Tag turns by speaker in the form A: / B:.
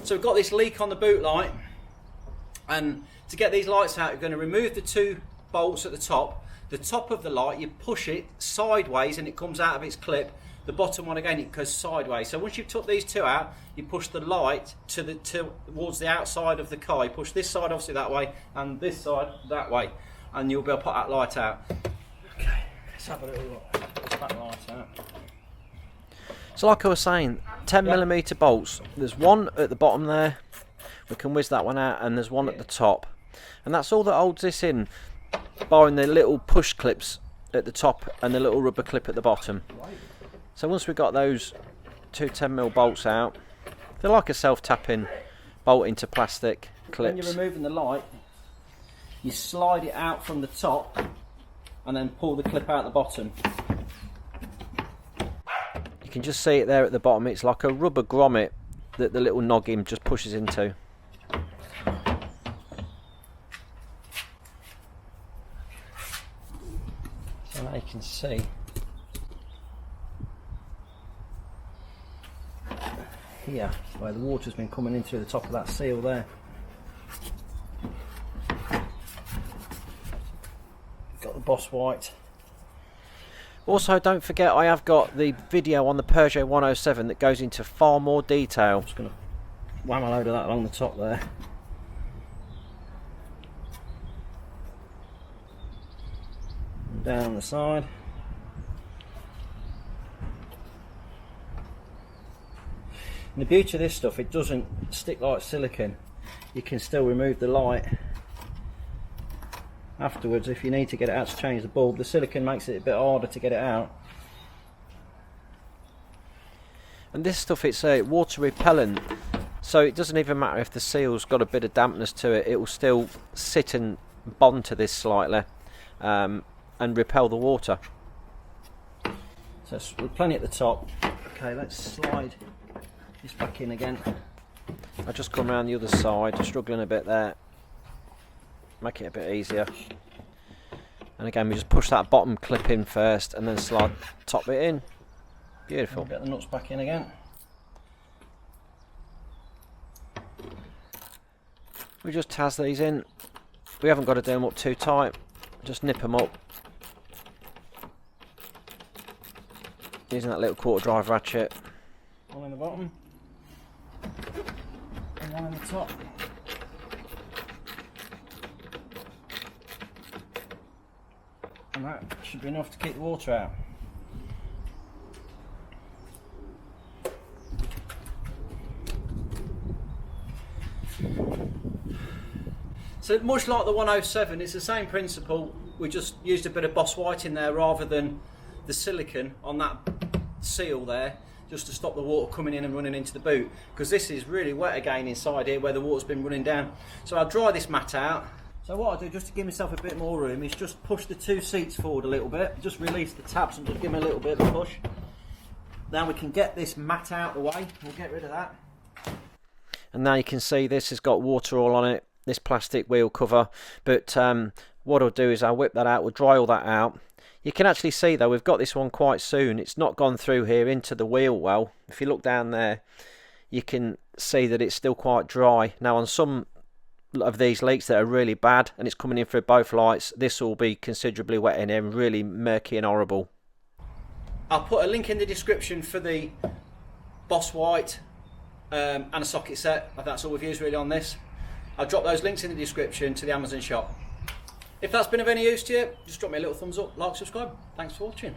A: So we've got this leak on the boot light, and to get these lights out, you're going to remove the 2 bolts at the top. The top of the light, you push it sideways and it comes out of its clip. The bottom one again, it goes sideways. So once you've took these 2 out, you push the light towards the outside of the car. You push this side obviously that way and this side that way, and you'll be able to put that light out. Okay, let's have a little look. Push that light out.
B: So like I was saying, 10mm bolts. There's one at the bottom there. We can whiz that one out, and there's one at the top. And that's all that holds this in, barring the little push clips at the top and the little rubber clip at the bottom. So once we've got those 2 10mm bolts out, they're like a self-tapping bolt into plastic clips.
A: When you're removing the light, you slide it out from the top and then pull the clip out the bottom.
B: You can just see it there at the bottom. It's like a rubber grommet that the little noggin just pushes into.
A: So now you can see here where the water's been coming in through the top of that seal there. Got the Boss White.
B: Also, don't forget, I have got the video on the Peugeot 107 that goes into far more detail.
A: I'm just going to wham a load of that along the top there. And down the side. And the beauty of this stuff, it doesn't stick like silicone. You can still remove the light afterwards if you need to get it out to change the bulb. The silicone makes it a bit harder to get it out.
B: And this stuff, it's water repellent, so it doesn't even matter if the seal's got a bit of dampness to it, it will still sit and bond to this slightly and repel the water.
A: So there's plenty at the top. Okay, let's slide this back in again.
B: I just come around the other side, struggling a bit there. Make it a bit easier. And again, we just push that bottom clip in first and then slide top bit in. Beautiful.
A: Get the nuts back in again.
B: We just taz these in. We haven't got to do them up too tight. Just nip them up. Using that little quarter drive ratchet.
A: One in the bottom. And one in the top. And that should be enough to keep the water out. So much like the 107, it's the same principle. We just used a bit of Boss White in there rather than the silicone on that seal there, just to stop the water coming in and running into the boot, because this is really wet again inside here where the water's been running down. So I'll dry this mat out. So what I do, just to give myself a bit more room, is just push the 2 seats forward a little bit, just release the tabs and just give me a little bit of a push. Now we can get this mat out of the way. We'll get rid of that.
B: And now you can see this has got water all on it, this plastic wheel cover. But what I'll do is I'll whip that out, we'll dry all that out. You can actually see though, we've got this one quite soon. It's not gone through here into the wheel well. If you look down there, you can see that it's still quite dry. Now on some of these leaks that are really bad and it's coming in through both lights, this will be considerably wet in here and really murky and horrible.
A: I'll put a link in the description for the Boss White and a socket set. That's all we've used really on this. I'll drop those links in the description to the Amazon shop. If that's been of any use to you, just drop me a little thumbs up, like, subscribe. Thanks for watching.